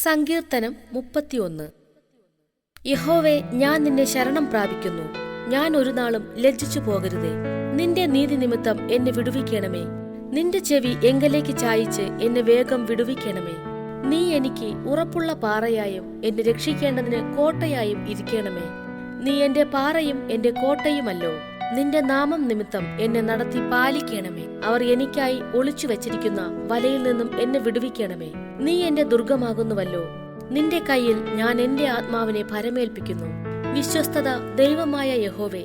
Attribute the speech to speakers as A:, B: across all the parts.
A: സങ്കീർത്തനം 31. യഹോവേ, ഞാൻ നിന്നെ ശരണം പ്രാപിക്കുന്നു. ഞാൻ ഒരു നാളും ലജ്ജിച്ചു പോകരുതേ. നിന്റെ നീതി നിമിത്തം എന്നെ വിടുവിക്കണമേ. നിന്റെ ചെവി എങ്കലേക്ക് ചായിച്ച് എന്നെ വേഗം വിടുവിക്കണമേ. നീ എനിക്ക് ഉറപ്പുള്ള പാറയായും എന്നെ രക്ഷിക്കേണ്ടതിന് കോട്ടയായും ഇരിക്കണമേ. നീ എന്റെ പാറയും എന്റെ കോട്ടയുമല്ലോ. നിന്റെ നാമം നിമിത്തം എന്നെ നടത്തി പാലിക്കണമേ. അവർ എനിക്കായി ഒളിച്ചു വച്ചിരിക്കുന്ന വലയിൽ നിന്നും എന്നെ വിടുവിക്കണമേ. നീ എന്റെ ദുർഗമാകുന്നുവല്ലോ. നിന്റെ കയ്യിൽ ഞാൻ എന്റെ ആത്മാവിനെ ഭരമേൽപ്പിക്കുന്നു. വിശ്വസ്തത ദൈവമായ യഹോവേ,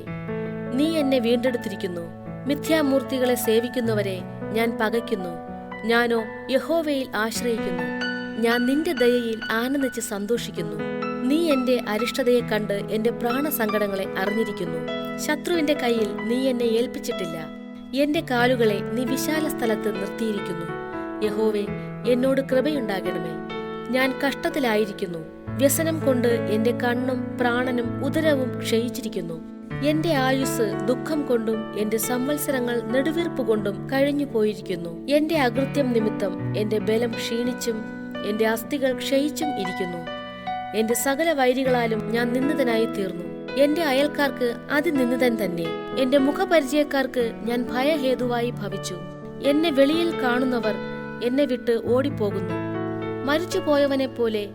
A: നീ എന്നെ വീണ്ടെടുത്തിരിക്കുന്നു. മിഥ്യാമൂർത്തികളെ സേവിക്കുന്നവരെ ഞാൻ പകയ്ക്കുന്നു. ഞാനോ യഹോവയിൽ ആശ്രയിക്കുന്നു. ഞാൻ നിന്റെ ദയയിൽ ആനന്ദിച്ച് സന്തോഷിക്കുന്നു. നീ എന്റെ അരിഷ്ടതയെ കണ്ട് എന്റെ പ്രാണസങ്കടങ്ങളെ അറിഞ്ഞിരിക്കുന്നു. ശത്രുവിന്റെ കയ്യിൽ നീ എന്നെ ഏൽപ്പിച്ചിട്ടില്ല. എന്റെ കാലുകളെ നീ വിശാല സ്ഥലത്ത് നിർത്തിയിരിക്കുന്നു. യഹോവേ, എന്നോട് കൃപയുണ്ടാകണമേ. ഞാൻ കഷ്ടത്തിലായിരിക്കുന്നു. വ്യസനം കൊണ്ട് എന്റെ കണ്ണും പ്രാണനും ഉദരവും ക്ഷയിച്ചിരിക്കുന്നു. എന്റെ ആയുസ് ദുഃഖം കൊണ്ടും എന്റെ സംവത്സരങ്ങൾ നെടുവീർപ്പ് കൊണ്ടും കഴിഞ്ഞു പോയിരിക്കുന്നു. എന്റെ അകൃത്യം നിമിത്തം എന്റെ ബലം ക്ഷീണിച്ചും എന്റെ അസ്ഥികൾ ക്ഷയിച്ചും ഇരിക്കുന്നു. എന്റെ സകല വൈരികളാലും ഞാൻ നിന്ദിതനായി തീർന്നു. എന്റെ അയൽക്കാർക്ക് അതിനിന്ദിതൻ തന്നെ. എന്റെ മുഖപരിചയക്കാർക്ക് ഞാൻ ഭയഹേതുവായി ഭവിച്ചു. എന്നെ വെളിയിൽ കാണുന്നവർ എന്നെ വിട്ട് ഓടിപ്പോകുന്നു. മരിച്ചുപോയവനെ പോലെ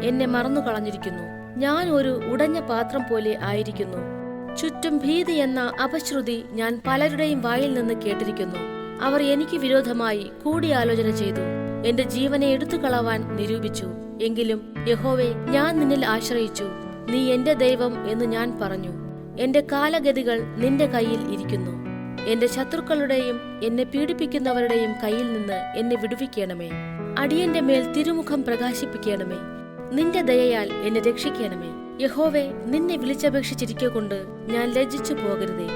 A: എന്നെ മറന്നുകളഞ്ഞിരിക്കുന്നു. ഞാൻ ഒരു ഉടഞ്ഞ പാത്രം പോലെ ആയിരിക്കുന്നു. ചുറ്റും ഭീതി എന്ന അപശ്രുതി ഞാൻ പലരുടെയും വായിൽ നിന്ന് കേട്ടിരിക്കുന്നു. അവർ എനിക്ക് വിരോധമായി കൂടിയാലോചന ചെയ്തു. എന്റെ ജീവനെ എടുത്തുകളവാൻ നിരൂപിച്ചു. എങ്കിലും യഹോവേ, ഞാൻ നിന്നിൽ ആശ്രയിച്ചു. നീ എന്റെ ദൈവം എന്ന് ഞാൻ പറഞ്ഞു. എന്റെ കാലഗതികൾ നിന്റെ കയ്യിൽ ഇരിക്കുന്നു. എന്റെ ശത്രുക്കളുടെയും എന്നെ പീഡിപ്പിക്കുന്നവരുടെയും കയ്യിൽ നിന്ന് എന്നെ വിടുവിക്കണമേ. അടിയന്റെ മേൽ തിരുമുഖം പ്രകാശിപ്പിക്കണമേ. നിന്റെ ദയയാൽ എന്നെ രക്ഷിക്കണമേ. യഹോവേ, നിന്നെ വിളിച്ചപേക്ഷിച്ചിരിക്കൊണ്ട് ഞാൻ ലജ്ജിച്ചു പോകരുതേ.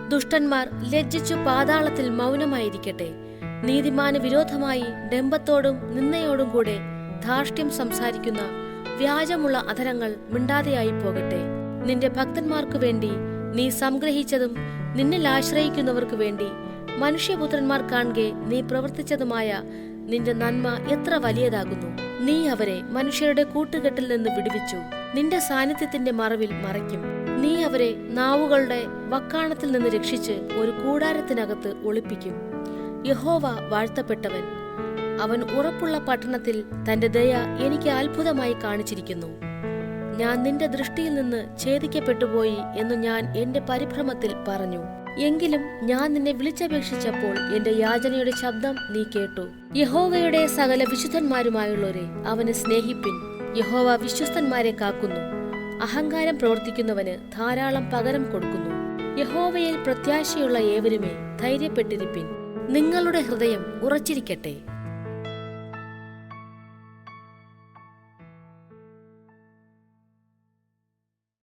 A: ദുഷ്ടന്മാർ ലജ്ജിച്ചു പാതാളത്തിൽ മൗനമായിരിക്കട്ടെ. നീതിമാന് വിരോധമായി ഡംഭത്തോടും നിന്നയോടും കൂടെ ധാർഷ്ട്യം സംസാരിക്കുന്ന വ്യാജമുള്ള അധരങ്ങൾ മിണ്ടാതെയായി പോകട്ടെ. നിന്റെ ഭക്തന്മാർക്കു വേണ്ടി നീ സംഗ്രഹിച്ചതും നിന്നിൽ ആശ്രയിക്കുന്നവർക്കു വേണ്ടി മനുഷ്യപുത്രന്മാർ കാണുകെ നീ പ്രവർത്തിച്ചതുമായ നിന്റെ നന്മ എത്ര വലിയതാകുന്നു. നീ അവരെ മനുഷ്യരുടെ കൂട്ടുകെട്ടിൽ നിന്ന് വിടുവിച്ചു. നിന്റെ സാന്നിധ്യത്തിന്റെ മറവിൽ മറയ്ക്കും. നീ അവരെ നാവുകളുടെ വക്കാണത്തിൽ നിന്ന് രക്ഷിച്ച് ഒരു കൂടാരത്തിനകത്ത് ഒളിപ്പിക്കും. യഹോവ വാഴ്ത്തപ്പെട്ടവൻ. അവൻ ഉറപ്പുള്ള പട്ടണത്തിൽ തന്റെ ദയ എനിക്ക് അത്ഭുതമായി കാണിച്ചിരിക്കുന്നു. ഞാൻ നിന്റെ ദൃഷ്ടിയിൽ നിന്ന് ഛേദിക്കപ്പെട്ടുപോയി എന്ന് ഞാൻ എന്റെ പരിഭ്രമത്തിൽ പറഞ്ഞു. എങ്കിലും ഞാൻ നിന്നെ വിളിച്ചപേക്ഷിച്ചപ്പോൾ എന്റെ യാചനയുടെ ശബ്ദം നീ കേട്ടു. യഹോവയുടെ സകല വിശുദ്ധന്മാരുമായുള്ളവരെ അവനെ സ്നേഹിപ്പിൻ. യഹോവ വിശ്വസ്തന്മാരെ കാക്കുന്നു. അഹങ്കാരം പ്രവർത്തിക്കുന്നവന് ധാരാളം പകരം കൊടുക്കുന്നു. യഹോവയിൽ പ്രത്യാശയുള്ള ഏവരുമേ ധൈര്യപ്പെട്ടിരിപ്പിൻ. നിങ്ങളുടെ ഹൃദയം ഉറച്ചിരിക്കട്ടെ.